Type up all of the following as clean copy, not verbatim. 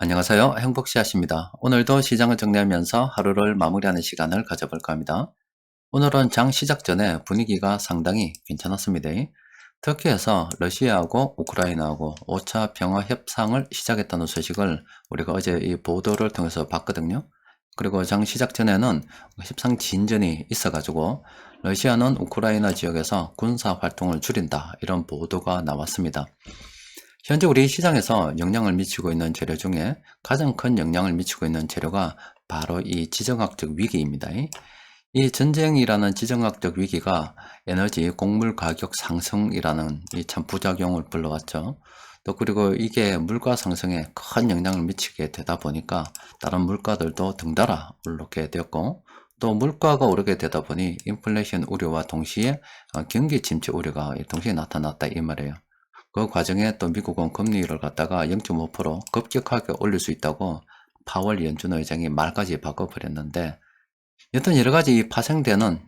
안녕하세요. 행복씨앗입니다. 오늘도 시장을 정리하면서 하루를 마무리하는 시간을 가져볼까 합니다. 오늘은 장 시작 전에 분위기가 상당히 괜찮았습니다. 터키에서 러시아하고 우크라이나하고 5차 평화 협상을 시작했다는 소식을 우리가 어제 이 보도를 통해서 봤거든요. 그리고 장 시작 전에는 협상 진전이 있어가지고 러시아는 우크라이나 지역에서 군사 활동을 줄인다 이런 보도가 나왔습니다. 현재 우리 시장에서 영향을 미치고 있는 재료 중에 가장 큰 영향을 미치고 있는 재료가 바로 이 지정학적 위기입니다. 이 전쟁이라는 지정학적 위기가 에너지, 곡물 가격 상승이라는 이 참 부작용을 불러왔죠. 또 그리고 이게 물가 상승에 큰 영향을 미치게 되다 보니까 다른 물가들도 등달아 오르게 되었고, 또 물가가 오르게 되다 보니 인플레이션 우려와 동시에 경기 침체 우려가 동시에 나타났다 이 말이에요. 그 과정에 또 미국은 금리를 갖다가 0.5% 급격하게 올릴 수 있다고 파월 연준 의장이 말까지 바꿔버렸는데, 여튼 여러 가지 파생되는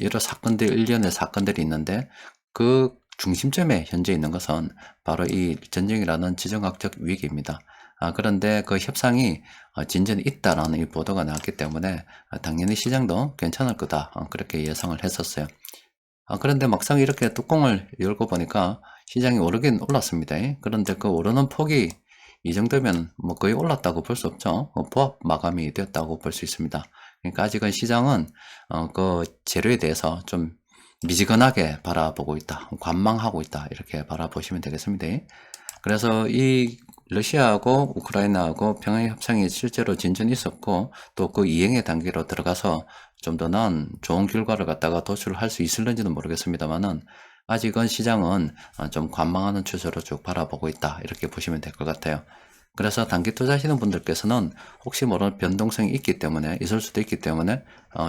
여러 사건들, 일련의 사건들이 있는데 그 중심점에 현재 있는 것은 바로 이 전쟁이라는 지정학적 위기입니다. 그런데 그 협상이 진전이 있다라는 이 보도가 나왔기 때문에 당연히 시장도 괜찮을 거다, 그렇게 예상을 했었어요. 그런데 막상 이렇게 뚜껑을 열고 보니까 시장이 오르긴 올랐습니다. 그런데 그 오르는 폭이 이 정도면 뭐 거의 올랐다고 볼 수 없죠. 보합 마감이 되었다고 볼 수 있습니다. 그러니까 아직은 시장은 그 재료에 대해서 좀 미지근하게 바라보고 있다, 관망하고 있다, 이렇게 바라보시면 되겠습니다. 그래서 이 러시아하고 우크라이나하고 평화 협상이 실제로 진전이 있었고, 또 그 이행의 단계로 들어가서 좀 더 나은 좋은 결과를 갖다가 도출할 수 있을는지는 모르겠습니다만은, 아직은 시장은 좀 관망하는 추세로 쭉 바라보고 있다, 이렇게 보시면 될 것 같아요. 그래서 단기 투자하시는 분들께서는 혹시 모르는 변동성이 있기 때문에, 있을 수도 있기 때문에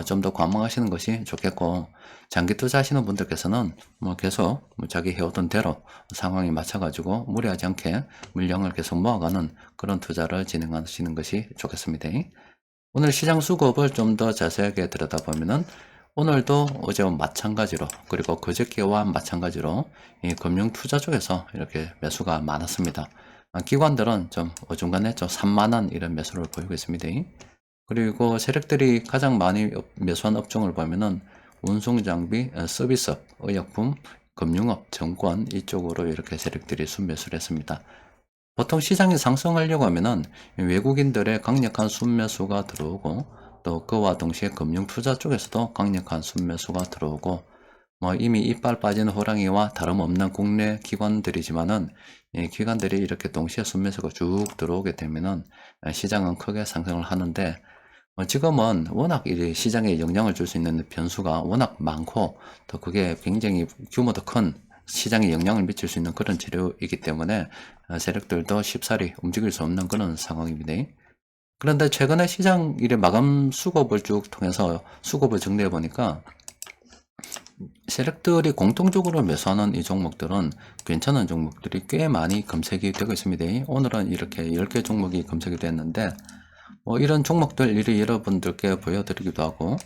좀 더 관망하시는 것이 좋겠고, 장기 투자하시는 분들께서는 뭐 계속 자기 해오던 대로 상황에 맞춰가지고 무리하지 않게 물량을 계속 모아가는 그런 투자를 진행하시는 것이 좋겠습니다. 오늘 시장 수급을 좀 더 자세하게 들여다보면은, 오늘도 어제와 마찬가지로, 그리고 그저께와 마찬가지로 이 금융 투자 쪽에서 이렇게 매수가 많았습니다. 기관들은 좀 어중간해 좀 산만한 이런 매수를 보이고 있습니다. 그리고 세력들이 가장 많이 매수한 업종을 보면은 운송 장비, 서비스업, 의약품, 금융업, 증권 이쪽으로 이렇게 세력들이 순매수를 했습니다. 보통 시장이 상승하려고 하면은 외국인들의 강력한 순매수가 들어오고, 또 그와 동시에 금융 투자 쪽에서도 강력한 순매수가 들어오고, 뭐 이미 이빨 빠진 호랑이와 다름없는 국내 기관들이지만은, 이 기관들이 이렇게 동시에 순매수가 쭉 들어오게 되면은 시장은 크게 상승을 하는데, 지금은 워낙 이 시장에 영향을 줄 수 있는 변수가 워낙 많고, 또 그게 굉장히 규모도 큰 시장에 영향을 미칠 수 있는 그런 재료이기 때문에 세력들도 쉽사리 움직일 수 없는 그런 상황입니다. 그런데 최근에 시장 일의 마감 수급을 쭉 통해서 수급을 정리해 보니까, 세력들이 공통적으로 매수하는 이 종목들은 괜찮은 종목들이 꽤 많이 검색이 되고 있습니다. 오늘은 이렇게 10개 종목이 검색이 됐는데, 뭐 이런 종목들 일이 여러분들께 보여드리기도 하고,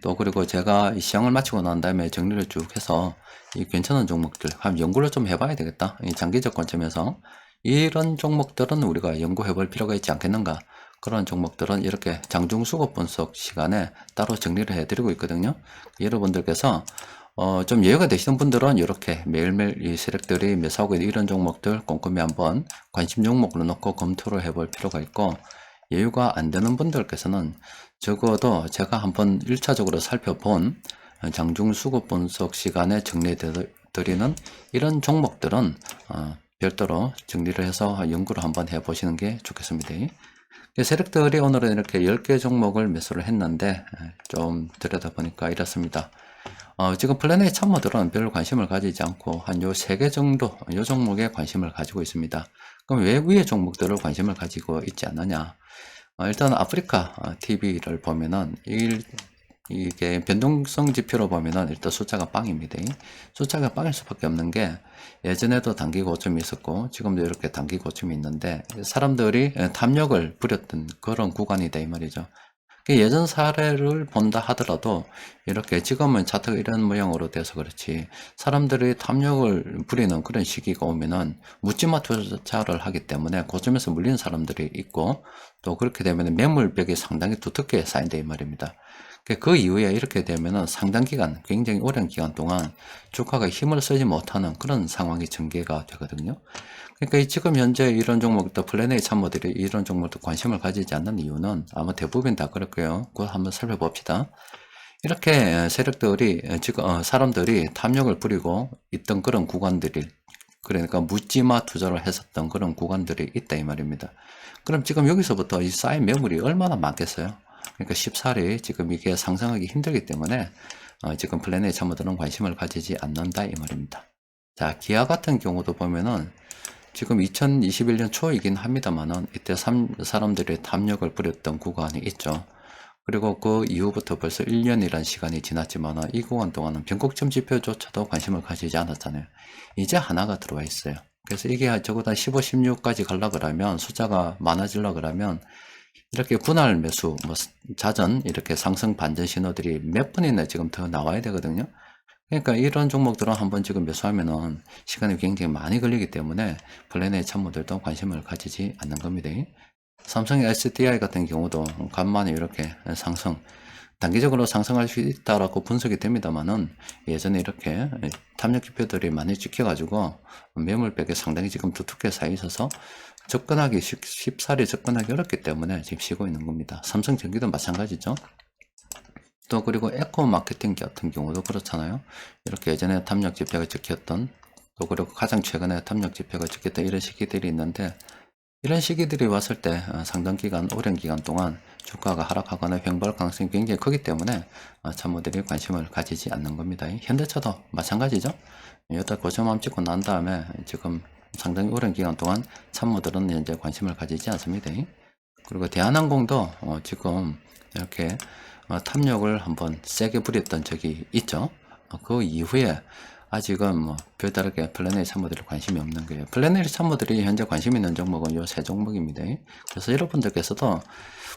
또 그리고 제가 시향을 마치고 난 다음에 정리를 쭉 해서 이 괜찮은 종목들 한번 연구를 좀 해봐야 되겠다, 이 장기적 관점에서 이런 종목들은 우리가 연구해 볼 필요가 있지 않겠는가, 그런 종목들은 이렇게 장중 수급 분석 시간에 따로 정리를 해드리고 있거든요. 여러분들께서 좀 여유가 되시는 분들은 이렇게 매일매일 이 세력들이 매수하고 있는 이런 종목들 꼼꼼히 한번 관심 종목으로 놓고 검토를 해볼 필요가 있고, 여유가 안 되는 분들께서는 적어도 제가 한번 1차적으로 살펴본 장중 수급 분석 시간에 정리해 드리는 이런 종목들은 별도로 정리를 해서 연구를 한번 해 보시는 게 좋겠습니다. 세력들이 오늘은 이렇게 10개 종목을 매수를 했는데, 좀 들여다보니까 이렇습니다. 지금 플래닛 참모들은 별로 관심을 가지지 않고 한 요 3개 정도, 요 종목에 관심을 가지고 있습니다. 그럼 왜 위의 종목들을 관심을 가지고 있지 않느냐? 일단 아프리카 TV를 보면은 이게 변동성 지표로 보면은 일단 숫자가 빵입니다. 숫자가 빵일 수밖에 없는 게, 예전에도 단기 고점이 있었고 지금도 이렇게 단기 고점이 있는데 사람들이 탐욕을 부렸던 그런 구간이다 이 말이죠. 예전 사례를 본다 하더라도 이렇게 지금은 차트가 이런 모양으로 돼서 그렇지 사람들이 탐욕을 부리는 그런 시기가 오면은 묻지마 투자를 하기 때문에 고점에서 물리는 사람들이 있고 또 그렇게 되면 매물벽이 상당히 두텁게 쌓인다 이 말입니다. 그 이후에 이렇게 되면은 상당 기간, 굉장히 오랜 기간 동안 주가가 힘을 쓰지 못하는 그런 상황이 전개가 되거든요. 그러니까 지금 현재 이런 종목도 플랜 A 참모들이 이런 종목도 관심을 가지지 않는 이유는 아마 대부분 다 그럴 거예요. 그거 한번 살펴봅시다. 이렇게 세력들이 지금 사람들이 탐욕을 부리고 있던 그런 구간들이 그러니까 묻지마 투자를 했었던 그런 구간들이 있다 이 말입니다. 그럼 지금 여기서부터 이 쌓인 매물이 얼마나 많겠어요? 그러니까 쉽사리 지금 이게 상승하기 힘들기 때문에 지금 플랜 A 참모들은 관심을 가지지 않는다 이 말입니다. 자, 기아 같은 경우도 보면은 지금 2021년 초이긴 합니다만은 이때 사람들이 탐욕을 부렸던 구간이 있죠. 그리고 그 이후부터 벌써 1년이란 시간이 지났지만 이 구간 동안은 변곡점 지표조차도 관심을 가지지 않았잖아요. 이제 하나가 들어와 있어요. 그래서 이게 적어도 15, 16까지 가려 그러면 숫자가 많아지려 그러면 이렇게 분할 매수, 뭐 자전 이렇게 상승 반전 신호들이 몇 번이나 지금 더 나와야 되거든요. 그러니까 이런 종목들은 한번 지금 매수하면은 시간이 굉장히 많이 걸리기 때문에 플랜 A 참모들도 관심을 가지지 않는 겁니다. 삼성의 SDI 같은 경우도 간만에 이렇게 상승, 단기적으로 상승할 수 있다라고 분석이 됩니다만은 예전에 이렇게 탐욕 지표들이 많이 찍혀가지고 매물벽에 상당히 지금 두텁게 쌓여 있어서 접근하기 쉽사리 접근하기 어렵기 때문에 지금 쉬고 있는 겁니다. 삼성전기도 마찬가지죠. 또 그리고 에코 마케팅 같은 경우도 그렇잖아요. 이렇게 예전에 탐욕 지표가 찍혔던 또 그리고 가장 최근에 탐욕 지표가 찍혔던 이런 시기들이 있는데 이런 시기들이 왔을 때 상당 기간, 오랜 기간 동안 주가가 하락하거나 횡보할 가능성이 굉장히 크기 때문에 참모들이 관심을 가지지 않는 겁니다. 현대차도 마찬가지죠. 여기다 고점함 찍고 난 다음에 지금 상당히 오랜 기간 동안 참모들은 현재 관심을 가지지 않습니다. 그리고 대한항공도 지금 이렇게 탐욕을 한번 세게 부렸던 적이 있죠. 그 이후에 아직은 뭐 별다르게 플랜 A 참모들이 관심이 없는 거예요. 플랜 A 참모들이 현재 관심 있는 종목은 요 세 종목입니다. 그래서 여러분들께서도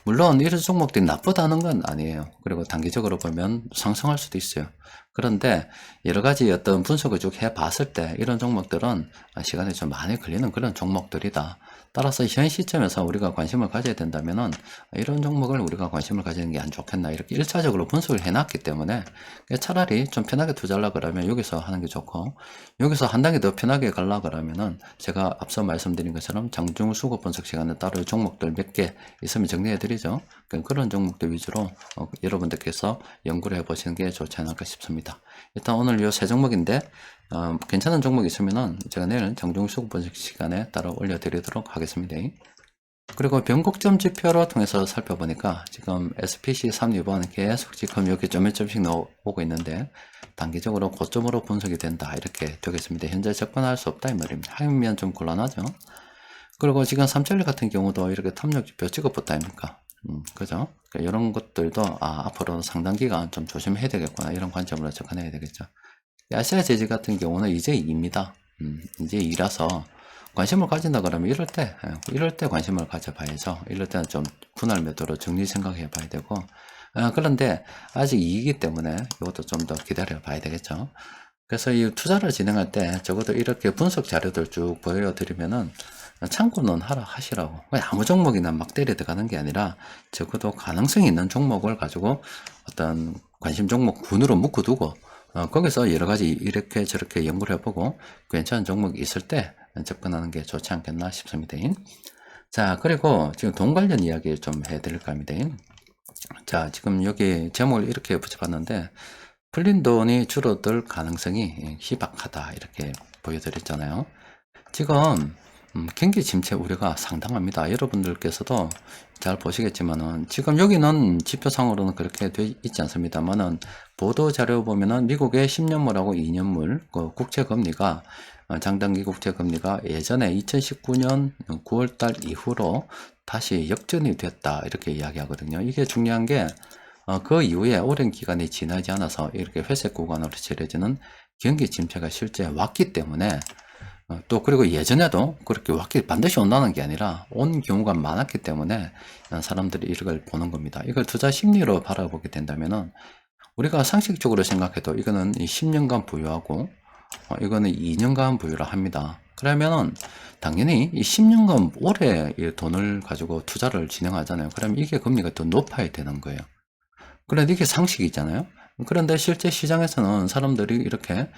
물론 이런 종목들이 나쁘다는 건 아니에요. 그리고 단기적으로 보면 상승할 수도 있어요. 그런데 여러 가지 어떤 분석을 쭉 해봤을 때 이런 종목들은 시간이 좀 많이 걸리는 그런 종목들이다. 따라서 현 시점에서 우리가 관심을 가져야 된다면은 이런 종목을 우리가 관심을 가지는 게 안 좋겠나 이렇게 1차적으로 분석을 해놨기 때문에 차라리 좀 편하게 투자하려 그러면 여기서 하는 게 좋고 여기서 한 단계 더 편하게 가려 그러면은 제가 앞서 말씀드린 것처럼 장중 수급 분석 시간에 따로 종목들 몇 개 있으면 정리해 드리죠. 그런 종목들 위주로 여러분들께서 연구를 해 보시는 게 좋지 않을까 싶습니다. 일단 오늘 요 세 종목인데 괜찮은 종목 있으면은 제가 내일 장중 수급 분석 시간에 따로 올려드리도록 하겠습니다. 그리고 변곡점 지표로 통해서 살펴보니까 지금 SPC 3,2번 계속 지금 이렇게 점씩 나오고 있는데 단기적으로 고점으로 분석이 된다 이렇게 되겠습니다. 현재 접근할 수 없다 이 말입니다. 하면 좀 곤란하죠. 그리고 지금 3,1 같은 경우도 이렇게 탐욕 지표 찍어봤다 아닙니까? 그죠? 그러니까 이런 것들도 앞으로 상당 기간 좀 조심해야 되겠구나 이런 관점으로 접근해야 되겠죠. 아시아 재즈 같은 경우는 이제 2입니다. 이제 2라서 관심을 가진다 그러면 이럴 때 관심을 가져봐야죠. 이럴 때는 좀 분할 매도로 정리 생각해 봐야 되고 그런데 아직 2이기 때문에 이것도 좀 더 기다려 봐야 되겠죠. 그래서 이 투자를 진행할 때 적어도 이렇게 분석 자료들 쭉 보여드리면은 참고는 하시라고. 아무 종목이나 막 때려 들어가는 게 아니라 적어도 가능성이 있는 종목을 가지고 어떤 관심 종목 군으로 묶어두고 거기서 여러 가지 이렇게 저렇게 연구를 해보고 괜찮은 종목이 있을 때 접근하는 게 좋지 않겠나 싶습니다. 자, 그리고 지금 돈 관련 이야기 좀 해드릴까 합니다. 자, 지금 여기 제목을 이렇게 붙여봤는데 풀린 돈이 줄어들 가능성이 희박하다 이렇게 보여드렸잖아요. 지금 경기 침체 우려가 상당합니다. 여러분들께서도 잘 보시겠지만은 지금 여기는 지표상으로는 그렇게 돼 있지 않습니다만은 보도 자료 보면은 미국의 10년물하고 2년물 그 국채 금리가 장단기 국채 금리가 예전에 2019년 9월달 이후로 다시 역전이 됐다 이렇게 이야기하거든요. 이게 중요한 게 그 이후에 오랜 기간이 지나지 않아서 이렇게 회색 구간으로 칠해지는 경기 침체가 실제 왔기 때문에 또 그리고 예전에도 그렇게 왔기 반드시 온다는 게 아니라 온 경우가 많았기 때문에 사람들이 이걸 보는 겁니다. 이걸 투자 심리로 바라보게 된다면은 우리가 상식적으로 생각해도 이거는 10년간 보유하고 이거는 2년간 보유를 합니다. 그러면은 당연히 이 10년간 오래 이 돈을 가지고 투자를 진행하잖아요. 그러면 이게 금리가 더 높아야 되는 거예요. 그런데 이게 상식이잖아요. 그런데 실제 시장에서는 사람들이 이렇게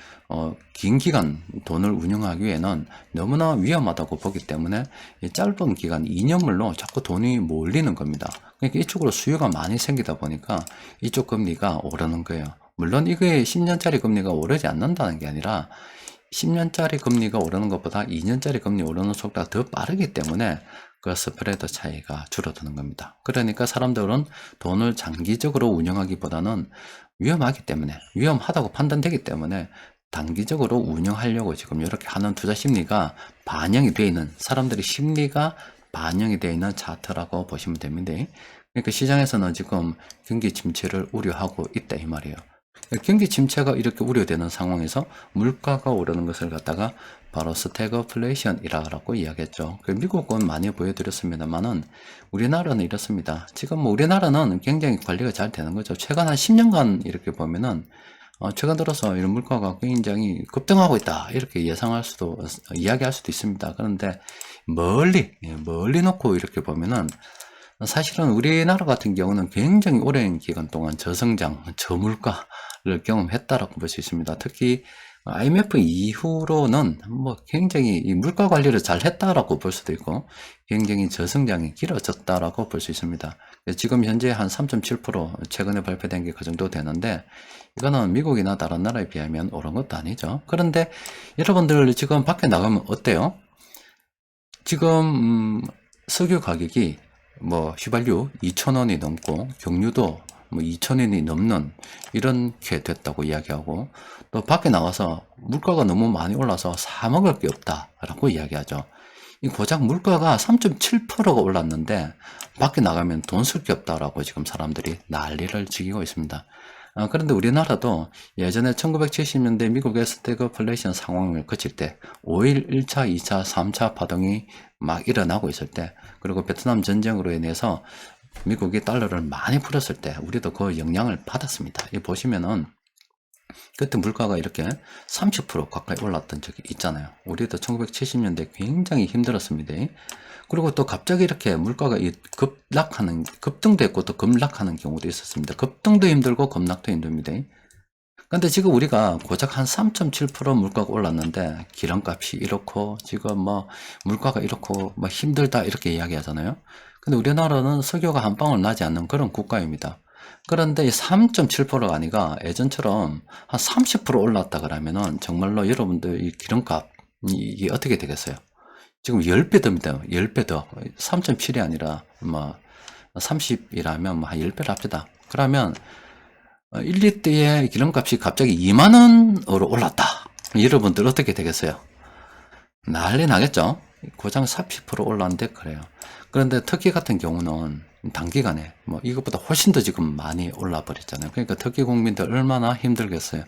긴 기간 돈을 운영하기 위해는 너무나 위험하다고 보기 때문에 이 짧은 기간 2년물로 자꾸 돈이 몰리는 겁니다. 그러니까 이쪽으로 수요가 많이 생기다 보니까 이쪽 금리가 오르는 거예요. 물론 이게 10년짜리 금리가 오르지 않는다는 게 아니라 10년짜리 금리가 오르는 것보다 2년짜리 금리 오르는 속도가 더 빠르기 때문에 그 스프레드 차이가 줄어드는 겁니다. 그러니까 사람들은 돈을 장기적으로 운영하기보다는 위험하기 때문에, 위험하다고 판단되기 때문에 단기적으로 운영하려고 지금 이렇게 하는 투자 심리가 반영이 되어 있는, 사람들의 심리가 반영이 되어 있는 차트라고 보시면 됩니다. 그러니까 시장에서는 지금 경기 침체를 우려하고 있다 이 말이에요. 경기 침체가 이렇게 우려되는 상황에서 물가가 오르는 것을 갖다가 바로 스태그플레이션이라고 이야기했죠. 미국은 많이 보여드렸습니다만은 우리나라는 이렇습니다. 지금 뭐 우리나라는 굉장히 관리가 잘 되는 거죠. 최근 한 10년간 이렇게 보면은 최근 들어서 이런 물가가 굉장히 급등하고 있다 이렇게 예상할 수도 이야기할 수도 있습니다. 그런데 멀리 놓고 이렇게 보면은 사실은 우리나라 같은 경우는 굉장히 오랜 기간 동안 저성장, 저물가를 경험했다라고 볼 수 있습니다. 특히 IMF 이후로는 뭐 굉장히 이 물가 관리를 잘 했다라고 볼 수도 있고 굉장히 저성장이 길어졌다라고 볼 수 있습니다. 지금 현재 한 3.7% 최근에 발표된 게 그 정도 되는데 이거는 미국이나 다른 나라에 비하면 오른 것도 아니죠. 그런데 여러분들 지금 밖에 나가면 어때요? 지금 석유 가격이 뭐 휘발유 2,000원이 넘고 경유도 뭐 2,000원이 넘는 이렇게 됐다고 이야기하고 또 밖에 나가서 물가가 너무 많이 올라서 사 먹을 게 없다라고 이야기하죠. 이 고작 물가가 3.7%가 올랐는데 밖에 나가면 돈 쓸 게 없다라고 지금 사람들이 난리를 지기고 있습니다. 그런데 우리나라도 예전에 1970년대 미국의 스태그플레이션 상황을 거칠 때 5일 1차, 2차, 3차 파동이 막 일어나고 있을 때 그리고 베트남 전쟁으로 인해서 미국이 달러를 많이 풀었을 때 우리도 그 영향을 받았습니다. 이 보시면은 그때 물가가 이렇게 30% 가까이 올랐던 적이 있잖아요. 우리도 1970년대 굉장히 힘들었습니다. 그리고 또 갑자기 이렇게 물가가 급등도 했고 또 급락하는 경우도 있었습니다. 급등도 힘들고 급락도 힘듭니다. 근데 지금 우리가 고작 한 3.7% 물가가 올랐는데 기름값이 이렇고 지금 뭐 물가가 이렇고 뭐 힘들다 이렇게 이야기하잖아요. 근데 우리나라는 석유가 한 방울 나지 않는 그런 국가입니다. 그런데 이 3.7%가 아니라 예전처럼 한 30% 올랐다 그러면은 정말로 여러분들 이 기름값 이게 어떻게 되겠어요? 지금 10배 더입니다. 10배 더. 3.7이 아니라 뭐 30이라면 뭐 한 10배를 합시다. 그러면 1리터의 기름값이 갑자기 2만원으로 올랐다. 여러분들 어떻게 되겠어요? 난리 나겠죠? 고장 40% 올랐는데 그래요. 그런데 터키 같은 경우는 단기간에 뭐 이것보다 훨씬 더 지금 많이 올라 버렸잖아요. 그러니까 터키 국민들 얼마나 힘들겠어요.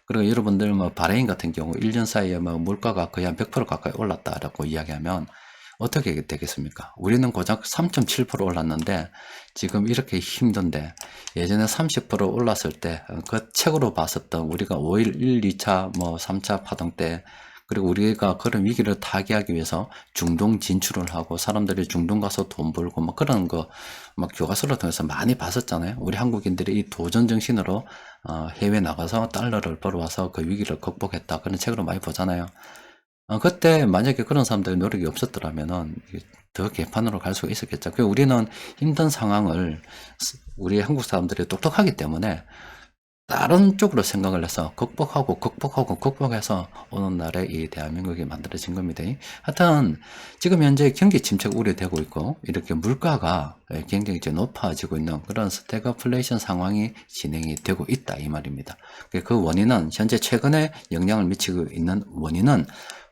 그리고 여러분들 뭐 바레인 같은 경우 1년 사이에 뭐 물가가 거의 한 100% 가까이 올랐다라고 이야기하면 어떻게 되겠습니까? 우리는 고작 3.7% 올랐는데 지금 이렇게 힘든데 예전에 30% 올랐을 때 그 책으로 봤었던 우리가 5일 1, 2차 뭐 3차 파동 때 그리고 우리가 그런 위기를 타개하기 위해서 중동 진출을 하고 사람들이 중동 가서 돈 벌고 막 그런 거 막 교과서를 통해서 많이 봤었잖아요. 우리 한국인들이 이 도전 정신으로 해외 나가서 달러를 벌어와서 그 위기를 극복했다. 그런 책으로 많이 보잖아요. 그때 만약에 그런 사람들의 노력이 없었더라면은 더 개판으로 갈 수가 있었겠죠. 그 우리는 힘든 상황을 우리 한국 사람들이 똑똑하기 때문에 다른 쪽으로 생각을 해서 극복해서 오늘날의 이 대한민국이 만들어진 겁니다. 하여튼 지금 현재 경기 침체가 우려되고 있고 이렇게 물가가 굉장히 이제 높아지고 있는 그런 스태그플레이션 상황이 진행이 되고 있다 이 말입니다. 그 원인은 현재 최근에 영향을 미치고 있는 원인은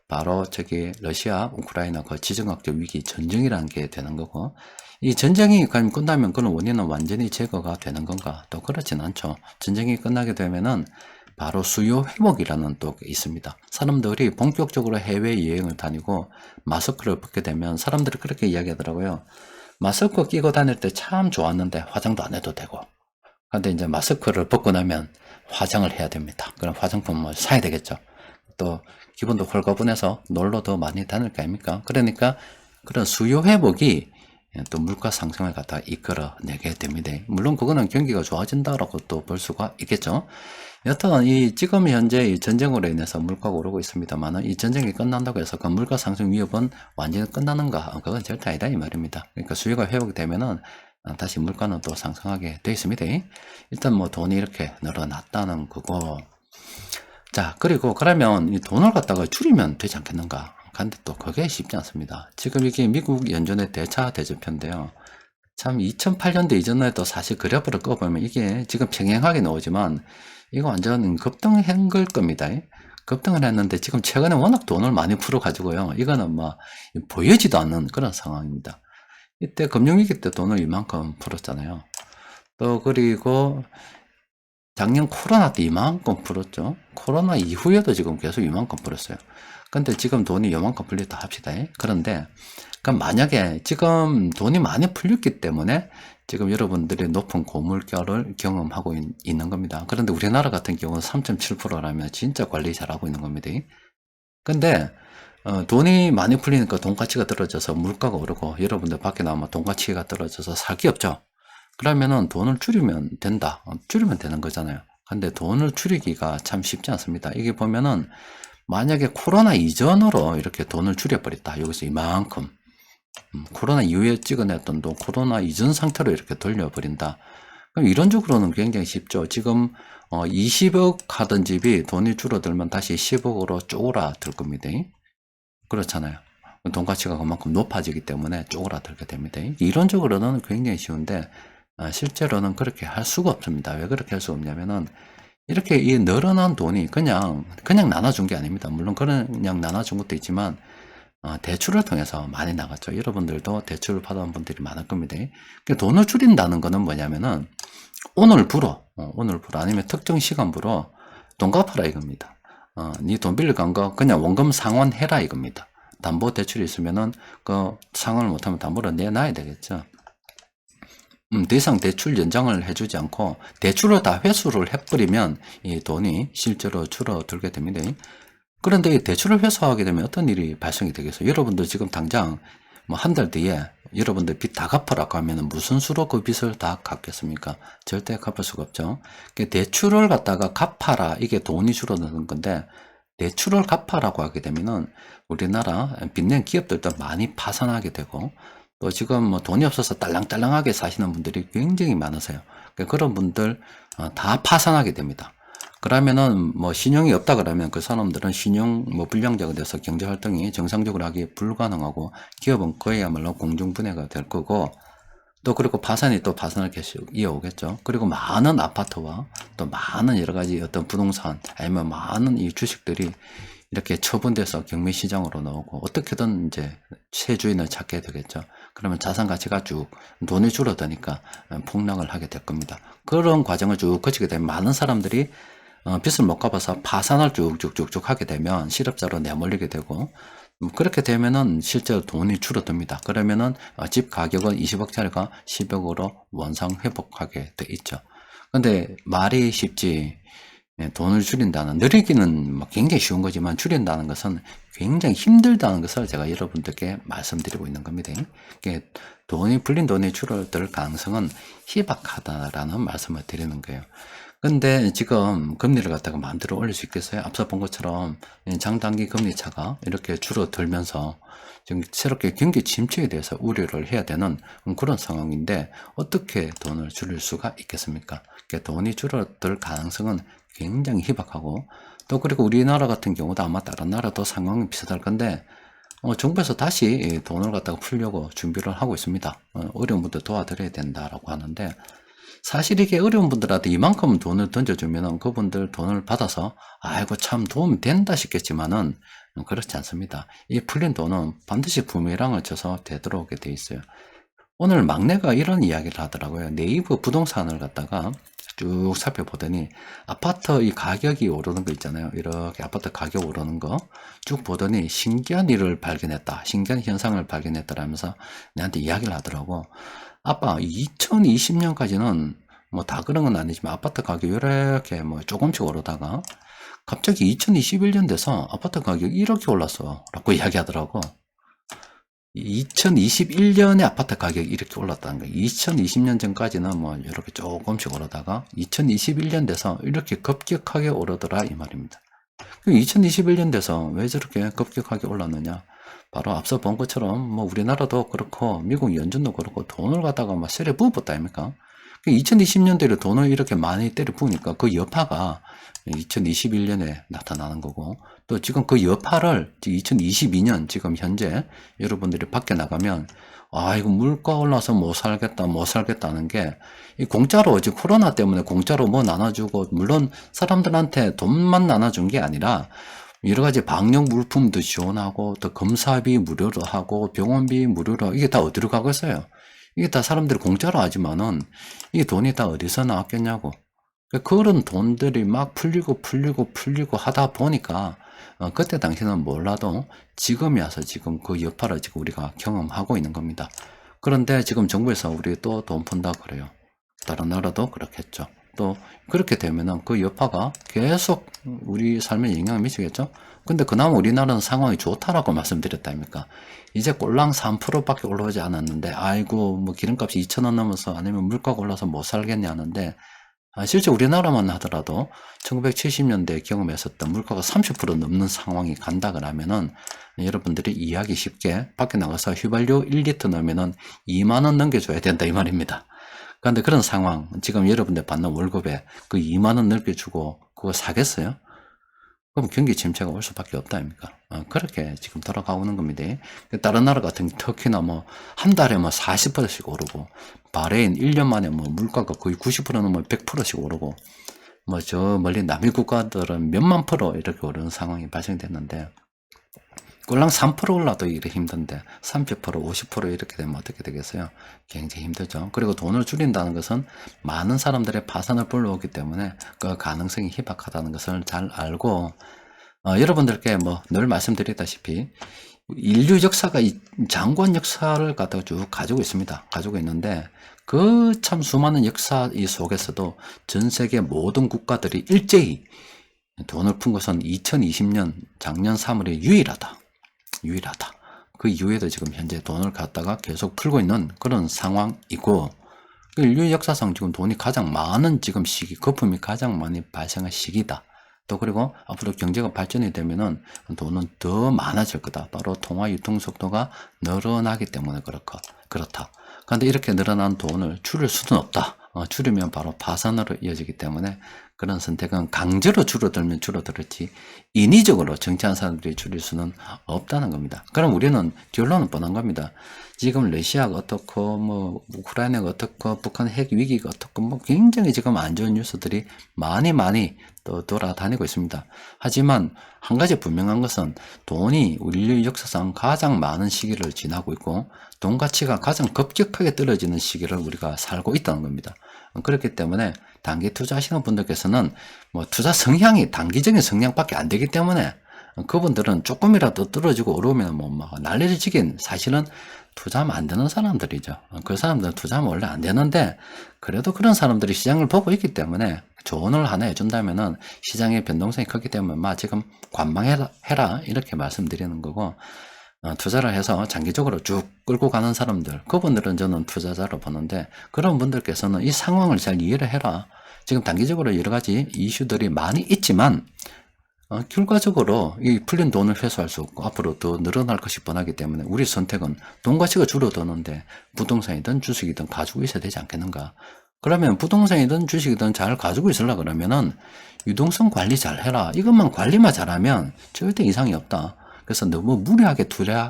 바로 저기 러시아, 우크라이나 그 지정학적 위기 전쟁이라는 게 되는 거고 이 전쟁이 그럼 끝나면 그런 원인은 완전히 제거가 되는 건가? 또 그렇진 않죠. 전쟁이 끝나게 되면은 바로 수요 회복이라는 또 있습니다. 사람들이 본격적으로 해외여행을 다니고 마스크를 벗게 되면 사람들이 그렇게 이야기하더라고요. 마스크 끼고 다닐 때 참 좋았는데 화장도 안 해도 되고. 근데 이제 마스크를 벗고 나면 화장을 해야 됩니다. 그럼 화장품을 사야 되겠죠. 또 기분도 홀가분해서 놀러도 많이 다닐 거 아닙니까? 그러니까 그런 수요 회복이 또 물가 상승을 갖다 이끌어내게 됩니다. 물론 그거는 경기가 좋아진다라고 또 볼 수가 있겠죠. 여튼 지금 현재 이 전쟁으로 인해서 물가가 오르고 있습니다만 이 전쟁이 끝난다고 해서 그 물가 상승 위협은 완전히 끝나는가? 그건 절대 아니다 이 말입니다. 그러니까 수요가 회복되면은 다시 물가는 또 상승하게 되어 있습니다. 일단 뭐 돈이 이렇게 늘어났다는 거고. 자, 그리고 그러면 이 돈을 갖다가 줄이면 되지 않겠는가? 근데 또 그게 쉽지 않습니다. 지금 이게 미국 연준의 대차 대조표인데요. 참 2008년도 이전에 또 사실 그래프를 꺼보면 이게 지금 평행하게 나오지만 이거 완전 급등한 걸 겁니다. 급등을 했는데 지금 최근에 워낙 돈을 많이 풀어가지고요. 이거는 뭐 보여지도 않는 그런 상황입니다. 이때 금융위기 때 돈을 이만큼 풀었잖아요. 또 그리고 작년 코로나 때 이만큼 풀었죠. 코로나 이후에도 지금 계속 이만큼 풀었어요. 근데 지금 돈이 이만큼 풀렸다 합시다. 그런데 그럼 만약에 지금 돈이 많이 풀렸기 때문에 지금 여러분들이 높은 고물가를 경험하고 있는 겁니다. 그런데 우리나라 같은 경우는 3.7%라면 진짜 관리 잘하고 있는 겁니다. 근데 돈이 많이 풀리니까 돈 가치가 떨어져서 물가가 오르고 여러분들 밖에 나오면 돈 가치가 떨어져서 살 게 없죠. 그러면은 돈을 줄이면 된다. 줄이면 되는 거잖아요. 근데 돈을 줄이기가 참 쉽지 않습니다. 이게 보면은 만약에 코로나 이전으로 이렇게 돈을 줄여버렸다. 여기서 이만큼. 코로나 이후에 찍어냈던 돈, 코로나 이전 상태로 이렇게 돌려버린다. 그럼 이론적으로는 굉장히 쉽죠. 지금 20억 하던 집이 돈이 줄어들면 다시 10억으로 쪼그라들 겁니다. 그렇잖아요. 돈 가치가 그만큼 높아지기 때문에 쪼그라들게 됩니다. 이론적으로는 굉장히 쉬운데 실제로는 그렇게 할 수가 없습니다. 왜 그렇게 할 수 없냐면은 이렇게 이 늘어난 돈이 그냥 나눠준 게 아닙니다. 물론 그냥 나눠준 것도 있지만 대출을 통해서 많이 나갔죠. 여러분들도 대출을 받아온 분들이 많을 겁니다. 돈을 줄인다는 거는 뭐냐면은 오늘부로 아니면 특정 시간부로 돈 갚아라 이겁니다. 네 돈 빌려 간 거 그냥 원금 상환해라 이겁니다. 담보 대출이 있으면은 그 상환을 못하면 담보를 내놔야 되겠죠. 더 이상 대출 연장을 해주지 않고 대출을 다 회수를 해버리면 이 돈이 실제로 줄어들게 됩니다. 그런데 이 대출을 회수하게 되면 어떤 일이 발생이 되겠어요? 여러분들 지금 당장 뭐 한 달 뒤에 여러분들 빚 다 갚으라고 하면 무슨 수로 그 빚을 다 갚겠습니까? 절대 갚을 수가 없죠. 대출을 갖다가 갚아라 이게 돈이 줄어드는 건데 대출을 갚아라고 하게 되면은 우리나라 빚낸 기업들도 많이 파산하게 되고 또 지금 뭐 돈이 없어서 딸랑딸랑하게 사시는 분들이 굉장히 많으세요. 그런 분들 다 파산하게 됩니다. 그러면은 뭐 신용이 없다 그러면 그 사람들은 신용 뭐 불량자가 돼서 경제 활동이 정상적으로 하기 불가능하고 기업은 거의야말로 공중분해가 될 거고 또 그리고 파산이 또 파산을 계속 이어오겠죠. 그리고 많은 아파트와 또 많은 여러 가지 어떤 부동산 아니면 많은 이 주식들이 이렇게 처분돼서 경매시장으로 나오고 어떻게든 이제 새 주인을 찾게 되겠죠. 그러면 자산 가치가 쭉 돈이 줄어드니까 폭락을 하게 될 겁니다. 그런 과정을 쭉 거치게 되면 많은 사람들이 빚을 못 갚아서 파산을 쭉쭉쭉쭉 하게 되면 실업자로 내몰리게 되고 그렇게 되면은 실제로 돈이 줄어듭니다. 그러면은 집 가격은 20억짜리가 10억으로 원상 회복하게 돼 있죠. 근데 말이 쉽지 돈을 줄인다는 늘리기는 뭐 굉장히 쉬운 거지만 줄인다는 것은 굉장히 힘들다는 것을 제가 여러분들께 말씀드리고 있는 겁니다. 돈이 불린 돈이 줄어들 가능성은 희박하다라는 말씀을 드리는 거예요. 근데 지금 금리를 갖다가 마음대로 올릴 수 있겠어요? 앞서 본 것처럼 장단기 금리 차가 이렇게 줄어들면서 지금 새롭게 경기 침체에 대해서 우려를 해야 되는 그런 상황인데 어떻게 돈을 줄일 수가 있겠습니까? 돈이 줄어들 가능성은 굉장히 희박하고 또 그리고 우리나라 같은 경우도 아마 다른 나라도 상황이 비슷할 건데 정부에서 다시 돈을 갖다가 풀려고 준비를 하고 있습니다. 어려운 분들 도와드려야 된다라고 하는데 사실 이게 어려운 분들한테 이만큼 돈을 던져주면 그분들 돈을 받아서 아이고 참 도움이 된다 싶겠지만은 그렇지 않습니다. 이 풀린 돈은 반드시 부메랑을 쳐서 되돌아오게 돼 있어요. 오늘 막내가 이런 이야기를 하더라고요. 네이버 부동산을 갖다가 쭉 살펴보더니 아파트 이 가격이 오르는 거 있잖아요. 이렇게 아파트 가격 오르는 거 쭉 보더니 신기한 일을 발견했다. 신기한 현상을 발견했다라면서 내한테 이야기를 하더라고. 아빠, 2020년까지는 뭐 다 그런 건 아니지만 아파트 가격이 이렇게 뭐 조금씩 오르다가 갑자기 2021년 돼서 아파트 가격이 이렇게 올랐어. 라고 이야기하더라고. 2021년에 아파트 가격이 이렇게 올랐다는 거예요. 2020년 전까지는 뭐 이렇게 조금씩 오르다가 2021년 돼서 이렇게 급격하게 오르더라 이 말입니다. 2021년 돼서 왜 저렇게 급격하게 올랐느냐? 바로 앞서 본 것처럼 뭐 우리나라도 그렇고 미국 연준도 그렇고 돈을 갖다가 막 세례 부었다 아닙니까? 2020년대로 돈을 이렇게 많이 때려 부으니까 그 여파가 2021년에 나타나는 거고, 또 지금 그 여파를 2022년 지금 현재 여러분들이 밖에 나가면 이거 물가 올라서 못 살겠다는 게 이 공짜로 지금 코로나 때문에 공짜로 뭐 나눠주고, 물론 사람들한테 돈만 나눠준 게 아니라 여러 가지 방역 물품도 지원하고 또 검사비 무료로 하고 병원비 무료로, 이게 다 어디로 가겠어요? 이게 다 사람들이 공짜로 하지만은 이 돈이 다 어디서 나왔겠냐고. 그런 돈들이 막 풀리고 하다 보니까 그때 당시는 몰라도 지금이 와서 지금 그 여파를 지금 우리가 경험하고 있는 겁니다. 그런데 지금 정부에서 우리 또 돈 푼다 그래요. 다른 나라도 그렇겠죠. 또 그렇게 되면은 그 여파가 계속 우리 삶에 영향을 미치겠죠. 근데 그나마 우리나라는 상황이 좋다라고 말씀드렸다니까. 이제 꼴랑 3%밖에 올라오지 않았는데 아이고 뭐 기름값이 2,000원 넘어서 아니면 물가가 올라서 못 살겠냐 하는데, 실제 우리나라만 하더라도 1970년대에 경험했었던 물가가 30% 넘는 상황이 간다 그러면은 여러분들이 이해하기 쉽게 밖에 나가서 휘발유 1리터 넣으면은 2만원 넘겨줘야 된다 이 말입니다. 그런데 그런 상황, 지금 여러분들 받는 월급에 그 2만원 넘겨주고 그거 사겠어요? 그럼 경기 침체가 올 수밖에 없다 아닙니까? 그렇게 지금 돌아가고 는 겁니다. 다른 나라 같은 터키나 뭐 한 달에 뭐 40%씩 오르고, 바레인 1년 만에 뭐 물가가 거의 90% 넘으면 100%씩 오르고, 뭐 저 멀리 남일 국가들은 몇만 프로 이렇게 오르는 상황이 발생됐는데, 꼴랑 3% 올라도 이렇게 힘든데 30%, 50% 이렇게 되면 어떻게 되겠어요? 굉장히 힘들죠. 그리고 돈을 줄인다는 것은 많은 사람들의 파산을 불러오기 때문에 그 가능성이 희박하다는 것을 잘 알고, 여러분들께 뭐 늘 말씀드렸다시피 인류 역사가 이 장관 역사를 갖다가 쭉 가지고 있습니다. 가지고 있는데 그 참 수많은 역사 이 속에서도 전 세계 모든 국가들이 일제히 돈을 푼 것은 2020년 작년 3월에 유일하다. 그 이후에도 지금 현재 돈을 갖다가 계속 풀고 있는 그런 상황이고, 인류 역사상 지금 돈이 가장 많은 지금 시기, 거품이 가장 많이 발생한 시기다. 또 그리고 앞으로 경제가 발전이 되면은 돈은 더 많아질 거다. 바로 통화 유통 속도가 늘어나기 때문에 그렇다. 그런데 이렇게 늘어난 돈을 줄일 수는 없다. 줄이면 바로 파산으로 이어지기 때문에 그런 선택은 강제로 줄어들면 줄어들었지 인위적으로 정치한 사람들이 줄일 수는 없다는 겁니다. 그럼 우리는 결론은 뻔한 겁니다. 지금 러시아가 어떻고 뭐 우크라이나가 어떻고 북한 핵 위기가 어떻고 뭐 굉장히 지금 안 좋은 뉴스들이 많이 또 돌아다니고 있습니다. 하지만 한 가지 분명한 것은 돈이 인류 역사상 가장 많은 시기를 지나고 있고 돈 가치가 가장 급격하게 떨어지는 시기를 우리가 살고 있다는 겁니다. 그렇기 때문에 단기 투자하시는 분들께서는 뭐 투자 성향이 단기적인 성향밖에 안 되기 때문에 그분들은 조금이라도 떨어지고 오르면 뭐 막 난리를 치긴, 사실은 투자하면 안 되는 사람들이죠. 그 사람들은 투자하면 원래 안 되는데 그래도 그런 사람들이 시장을 보고 있기 때문에 조언을 하나 해준다면은 시장의 변동성이 크기 때문에 지금 관망해라 이렇게 말씀드리는 거고, 투자를 해서 장기적으로 쭉 끌고 가는 사람들, 그분들은 저는 투자자로 보는데, 그런 분들께서는 이 상황을 잘 이해를 해라. 지금 단기적으로 여러 가지 이슈들이 많이 있지만 결과적으로 이 풀린 돈을 회수할 수 없고 앞으로 더 늘어날 것이 뻔하기 때문에 우리 선택은 돈 가치가 줄어드는데 부동산이든 주식이든 가지고 있어야 되지 않겠는가. 그러면 부동산이든 주식이든 잘 가지고 있으려고 그러면은 유동성 관리 잘 해라. 이것만 관리만 잘하면 절대 이상이 없다. 그래서 너무 무리하게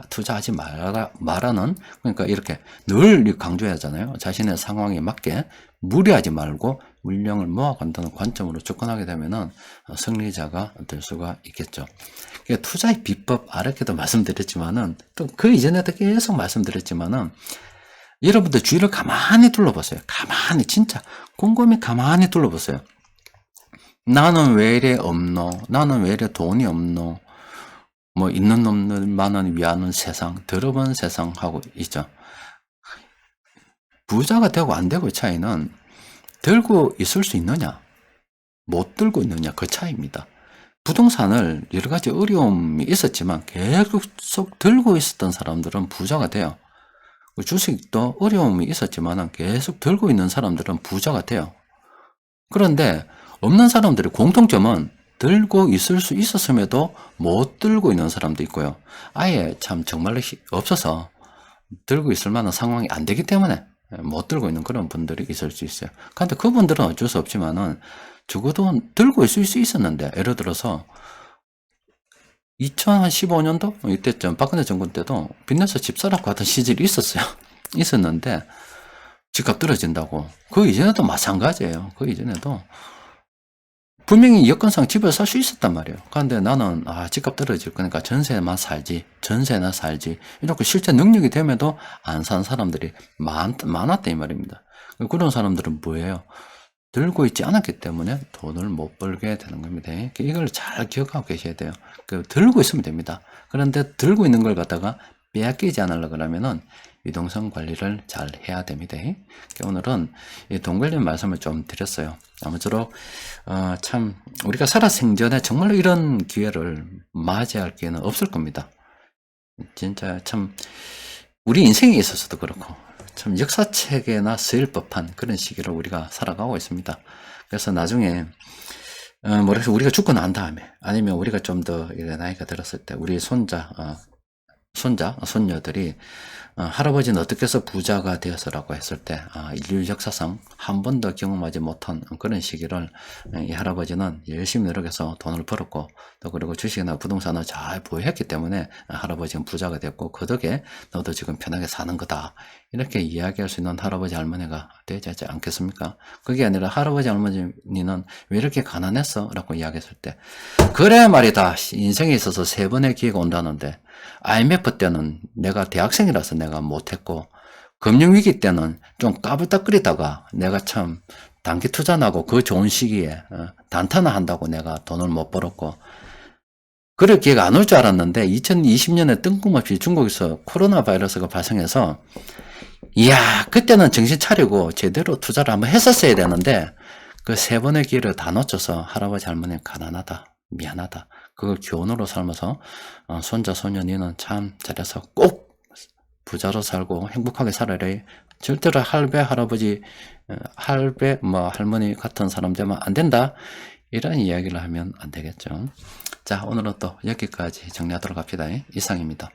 투자하지 말라는, 그러니까 이렇게 늘 강조하잖아요. 자신의 상황에 맞게 무리하지 말고 물량을 모아간다는 관점으로 접근하게 되면은 승리자가 될 수가 있겠죠. 투자의 비법 아래에도 말씀드렸지만은 또 그 이전에도 계속 말씀드렸지만은 여러분들 주위를 가만히 둘러보세요. 가만히, 진짜 곰곰이 가만히 둘러보세요. 나는 왜 이래 없노? 나는 왜 이래 돈이 없노? 뭐 있는 놈들만은 위하는 세상, 더러운 세상 하고 있죠. 부자가 되고 안 되고의 차이는 들고 있을 수 있느냐, 못 들고 있느냐, 그 차이입니다. 부동산을 여러 가지 어려움이 있었지만 계속 들고 있었던 사람들은 부자가 돼요. 주식도 어려움이 있었지만 계속 들고 있는 사람들은 부자가 돼요. 그런데 없는 사람들의 공통점은 들고 있을 수 있었음에도 못 들고 있는 사람도 있고요. 아예 참 정말로 없어서 들고 있을 만한 상황이 안 되기 때문에 못 들고 있는 그런 분들이 있을 수 있어요. 그런데 그분들은 어쩔 수 없지만은 적어도 들고 있을 수 있었는데, 예를 들어서 2015년도 이때쯤 박근혜 정권 때도 빚내서 집 사라고 하던 시절이 있었어요. 있었는데 집값 떨어진다고. 그 이전에도 마찬가지예요. 그 이전에도 분명히 여건상 집을 살 수 있었단 말이에요. 그런데 나는 집값 떨어질 거니까 전세나 살지 이렇게 실제 능력이 됨에도 안 산 사람들이 많았다 이 말입니다. 그런 사람들은 뭐예요? 들고 있지 않았기 때문에 돈을 못 벌게 되는 겁니다. 이걸 잘 기억하고 계셔야 돼요. 들고 있으면 됩니다. 그런데 들고 있는 걸 갖다가 빼앗기지 않으려고 하면은 유동성 관리를 잘 해야 됩니다. 오늘은 이 돈 관련 말씀을 좀 드렸어요. 아무쪼록 참 우리가 살아 생전에 정말로 이런 기회를 맞이할 기회는 없을 겁니다. 진짜 참 우리 인생에 있어서도 그렇고 참 역사책에나 쓰일 법한 그런 시기를 우리가 살아가고 있습니다. 그래서 나중에 뭐랄까 우리가 죽고 난 다음에, 아니면 우리가 좀 더 나이가 들었을 때 우리 손자, 손녀들이 할아버지는 어떻게 해서 부자가 되어서라고 했을 때 인류 역사상 한 번도 경험하지 못한 그런 시기를 이 할아버지는 열심히 노력해서 돈을 벌었고, 또 그리고 주식이나 부동산을 잘 보유했기 때문에 할아버지는 부자가 됐고, 그 덕에 너도 지금 편하게 사는 거다, 이렇게 이야기할 수 있는 할아버지 할머니가 되지 않겠습니까? 그게 아니라 할아버지 할머니는 왜 이렇게 가난했어? 라고 이야기했을 때, 그래 말이다, 인생에 있어서 3번의 기회가 온다는데 IMF 때는 내가 대학생이라서 내가 못했고, 금융위기 때는 좀 까불딱거리다가 내가 참 단기 투자나고 그 좋은 시기에 단타나 한다고 내가 돈을 못 벌었고, 그럴 기회가 안 올 줄 알았는데 2020년에 뜬금없이 중국에서 코로나 바이러스가 발생해서, 이야, 그때는 정신 차리고 제대로 투자를 한번 했었어야 되는데 그 3번의 기회를 다 놓쳐서 할아버지 할머니 가난하다, 미안하다, 그걸 교훈으로 삼아서 손자 손녀 니는 참 잘해서 꼭 부자로 살고 행복하게 살아라. 절대로 할배 할아버지 할배 할머니 같은 사람 되면 안 된다, 이런 이야기를 하면 안 되겠죠. 자, 오늘은 또 여기까지 정리하도록 합시다. 이상입니다.